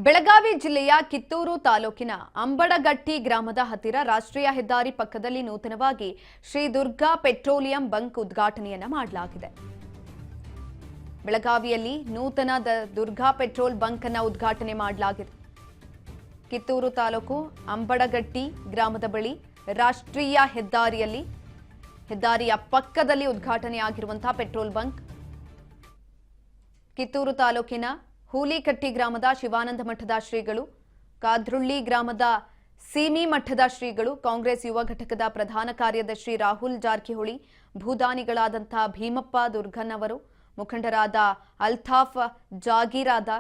ಬೆಳಗಾವಿ ಜಿಲ್ಲೆಯ ಕಿತ್ತೂರು ತಾಲೂಕಿನ ಅಂಬಡಗಟ್ಟಿ ಗ್ರಾಮದ ಹತ್ತಿರ ರಾಷ್ಟ್ರೀಯ ಹೆದ್ದಾರಿ ಪಕ್ಕದಲ್ಲಿ ನೂತನವಾಗಿ ಶ್ರೀ ದುರ್ಗಾ ಪೆಟ್ರೋಲಿಯಂ ಬಂಕ್ ಉದ್ಘಾಟನೆಯನ್ನ ಮಾಡಲಾಗಿದೆ. ಬೆಳಗಾವಿಯಲ್ಲಿ ನೂತನ ದುರ್ಗಾ ಪೆಟ್ರೋಲ್ ಬಂಕ್ ಅನ್ನು ಉದ್ಘಾಟನೆ ಮಾಡಲಾಗಿದೆ. ಕಿತ್ತೂರು ತಾಲೂಕು ಅಂಬಡಗಟ್ಟಿ ಗ್ರಾಮದ ಬಳಿ ರಾಷ್ಟ್ರೀಯ ಹೆದ್ದಾರಿಯ ಪಕ್ಕದಲ್ಲಿ ಉದ್ಘಾಟನೆಯಾಗಿರುವಂತಹ ಪೆಟ್ರೋಲ್ ಬಂಕ್. ಕಿತ್ತೂರು ತಾಲೂಕಿನ ಹೂಲಿಕಟ್ಟಿ ಗ್ರಾಮದ ಶಿವಾನಂದ ಮಠದ ಶ್ರೀಗಳು, ಕಾದ್ರುಳ್ಳಿ ಗ್ರಾಮದ ಸೀಮಿ ಮಠದ ಶ್ರೀಗಳು, ಕಾಂಗ್ರೆಸ್ ಯುವ ಘಟಕದ ಪ್ರಧಾನ ಕಾರ್ಯದರ್ಶಿ ರಾಹುಲ್ ಜಾರಕಿಹೊಳಿ, ಭೂದಾನಿಗಳಾದಂತಹ ಭೀಮಪ್ಪ ದುರ್ಗನ್ ಅವರು, ಮುಖಂಡರಾದ ಅಲ್ತಾಫ್ ಜಾಗೀರಾದ,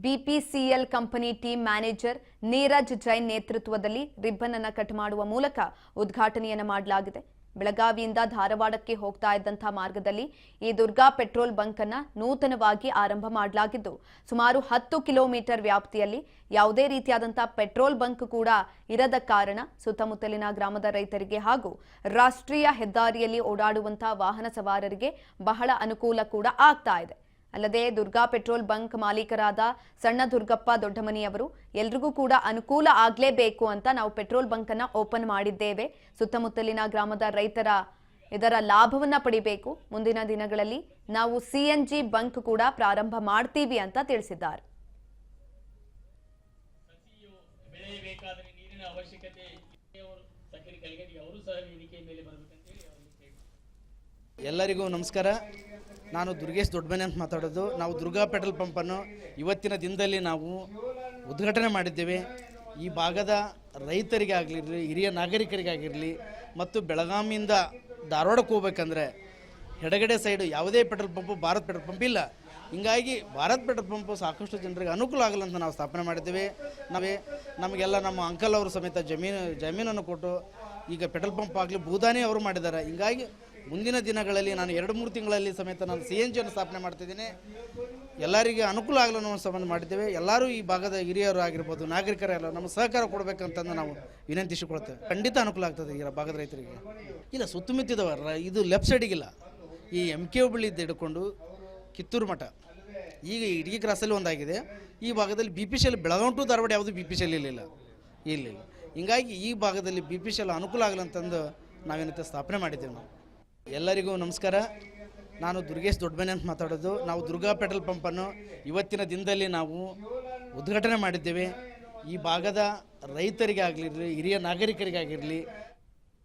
BPCL company team manager Neeraj Jain ನೇತೃತ್ವದಲ್ಲಿ ರಿಬ್ಬನ್ ಅನ್ನು ಕಟ್ ಮಾಡುವ ಮೂಲಕ ಉದ್ಘಾಟನೆಯನ್ನು ಮಾಡಲಾಗಿದೆ. ಬೆಳಗಾವಿಯಿಂದ ಧಾರವಾಡಕ್ಕೆ ಹೋಗ್ತಾ ಇದ್ದಂತಹ ಮಾರ್ಗದಲ್ಲಿ ಈ ದುರ್ಗಾ ಪೆಟ್ರೋಲ್ ಬಂಕ್ ಅನ್ನು ನೂತನವಾಗಿ ಆರಂಭ ಮಾಡಲಾಗಿದ್ದು, ಸುಮಾರು 10 ಕಿಲೋಮೀಟರ್ ವ್ಯಾಪ್ತಿಯಲ್ಲಿ ಯಾವುದೇ ರೀತಿಯಾದಂತಹ ಪೆಟ್ರೋಲ್ ಬಂಕ್ ಕೂಡ ಇರದ ಕಾರಣ ಸುತ್ತಮುತ್ತಲಿನ ಗ್ರಾಮದ ರೈತರಿಗೆ ಹಾಗೂ ರಾಷ್ಟ್ರೀಯ ಹೆದ್ದಾರಿಯಲ್ಲಿ ಓಡಾಡುವಂತಹ ವಾಹನ ಸವಾರರಿಗೆ ಬಹಳ ಅನುಕೂಲ ಕೂಡ ಆಗ್ತಾ ಇದೆ. ಅಲ್ಲದೆ ದುರ್ಗಾ ಪೆಟ್ರೋಲ್ ಬಂಕ್ ಮಾಲೀಕರಾದ ಸಣ್ಣ ದುರ್ಗಪ್ಪ ದೊಡ್ಡಮನಿಯವರು ಎಲ್ರಿಗೂ ಕೂಡ ಅನುಕೂಲ ಆಗಲೇಬೇಕು ಅಂತ ನಾವು ಪೆಟ್ರೋಲ್ ಬಂಕ್ ಅನ್ನ ಓಪನ್ ಮಾಡಿದ್ದೇವೆ. ಸುತ್ತಮುತ್ತಲಿನ ಗ್ರಾಮದ ರೈತರ ಇದರ ಲಾಭವನ್ನ ಪಡಿಬೇಕು. ಮುಂದಿನ ದಿನಗಳಲ್ಲಿ ನಾವು ಸಿಎನ್ಜಿ ಬಂಕ್ ಕೂಡ ಪ್ರಾರಂಭ ಮಾಡ್ತೀವಿ ಅಂತ ತಿಳಿಸಿದ್ದಾರೆ. ಎಲ್ಲರಿಗೂ ನಮಸ್ಕಾರ. ನಾನು ದುರ್ಗೇಶ್ ದೊಡ್ಡಮನೆ ಅಂತ ಮಾತಾಡೋದು. ನಾವು ದುರ್ಗಾ ಪೆಟ್ರೋಲ್ ಪಂಪನ್ನು ಇವತ್ತಿನ ದಿನದಲ್ಲಿ ನಾವು ಉದ್ಘಾಟನೆ ಮಾಡಿದ್ದೇವೆ. ಈ ಭಾಗದ ರೈತರಿಗೆ ಆಗಿರಲಿ, ಹಿರಿಯ ನಾಗರಿಕರಿಗಾಗಿರಲಿ ಮತ್ತು ಬೆಳಗಾವಿಯಿಂದ ಧಾರವಾಡಕ್ಕೆ ಹೋಗ್ಬೇಕಂದ್ರೆ ಎಡಗಡೆ ಸೈಡು ಯಾವುದೇ petrol pump Bharat petrol pump ಇಲ್ಲ. ಹೀಗಾಗಿ ಭಾರತ್ ಪೆಟ್ರೋಲ್ ಪಂಪು ಸಾಕಷ್ಟು ಜನರಿಗೆ ಅನುಕೂಲ ಆಗಲ್ಲ ಅಂತ ನಾವು ಸ್ಥಾಪನೆ ಮಾಡಿದ್ದೇವೆ. ನಮಗೆಲ್ಲ ನಮ್ಮ ಅಂಕಲ್ ಅವರು ಸಮೇತ ಜಮೀನನ್ನು ಕೊಟ್ಟು ಈಗ ಪೆಟ್ರೋಲ್ ಪಂಪ್ ಆಗಲಿ ಭೂದಾನಿ ಅವರು ಮಾಡಿದ್ದಾರೆ. ಹೀಗಾಗಿ ಮುಂದಿನ ದಿನಗಳಲ್ಲಿ ನಾನು 2-3 ತಿಂಗಳಲ್ಲಿ ಸಮೇತ ನಾನು ಸಿಎನ್ಜಿಯನ್ನು ಸ್ಥಾಪನೆ ಮಾಡ್ತಿದ್ದೀನಿ. ಎಲ್ಲರಿಗೆ ಅನುಕೂಲ ಆಗಲು ನಾವು ಸಂಬಂಧ ಮಾಡಿದ್ದೇವೆ. ಎಲ್ಲರೂ ಈ ಭಾಗದ ಹಿರಿಯರು ಆಗಿರ್ಬೋದು, ನಾಗರಿಕರೆಲ್ಲ ನಮ್ಮ ಸಹಕಾರ ಕೊಡಬೇಕಂತಂದು ನಾವು ವಿನಂತಿಸಿಕೊಳ್ತೇವೆ. ಖಂಡಿತ ಅನುಕೂಲ ಆಗ್ತದೆ ಈ ಭಾಗದ ರೈತರಿಗೆ. ಇಲ್ಲ, ಸುತ್ತಮುತ್ತಿದವರ ಇದು ಲೆಫ್ಟ್ ಸೈಡಿಗಿಲ್ಲ, ಈ MK ಹುಬ್ಬಳ್ಳಿಯಿಂದ ಹಿಡ್ಕೊಂಡು ಕಿತ್ತೂರು ಮಠ ಈಗ ಇಡಗಿ ಕ್ರಾಸಲ್ಲಿ ಒಂದಾಗಿದೆ. ಈ ಭಾಗದಲ್ಲಿ BPCL ಬೆಳಗಾವಿ ಟು ಧಾರವಾಡ ಯಾವುದು BPCL ಇರಲಿಲ್ಲ. ಹೀಗಾಗಿ ಈ ಭಾಗದಲ್ಲಿ BPCL ಅನುಕೂಲ ಆಗಲಂತಂದು ನಾವೇನಂತ ಸ್ಥಾಪನೆ ಮಾಡಿದ್ದೇವೆ. ನಾವು ಎಲ್ಲರಿಗೂ ನಮಸ್ಕಾರ. ನಾನು ದುರ್ಗೇಶ್ ದೊಡ್ಡಮನೆ ಅಂತ ಮಾತಾಡೋದು. ನಾವು ದುರ್ಗಾ ಪೆಟ್ರೋಲ್ ಪಂಪನ್ನು ಇವತ್ತಿನ ದಿನದಲ್ಲಿ ನಾವು ಉದ್ಘಾಟನೆ ಮಾಡಿದ್ದೇವೆ. ಈ ಭಾಗದ ರೈತರಿಗೆ ಆಗಿರಲಿ, ಹಿರಿಯ ನಾಗರಿಕರಿಗಾಗಿರಲಿ